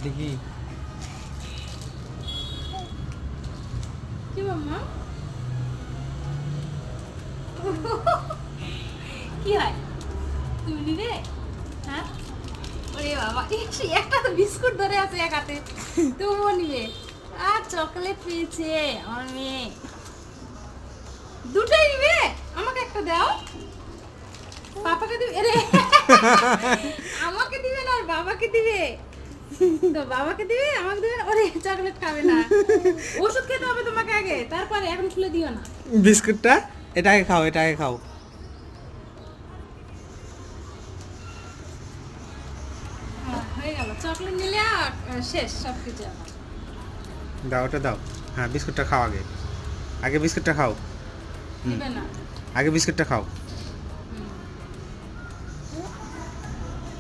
দেখি কি মাম্মা কি হয় তুমি নিবে হ্যাঁ ওরে বাবা সে একটা তো বিস্কুট ধরে আছে এক হাতে তুমিও নিবে আর চকলেট পেয়েছে আমার মেয়ে দুটোই নিবে আমাকে একটা দাও পাপাকে দিবে আরে আমাকে দিবে না আর বাবাকে দিবে তো বাবাকে দিবে আমাকে দিবে না। ওরে চকলেট খাবে না ওষুধ খেতে হবে তোমাকে আগে তারপরে এখন খুলে দিও না বিস্কুটটা এটাকে খাও এটাকে খাও হয়ে গেল চকলেট নিলে আর শেষ সব কিছু দাও ওটা দাও হ্যাঁ বিস্কুটটা খাও আগে আগে বিস্কুটটা খাও দিবে না আগে বিস্কুটটা খাও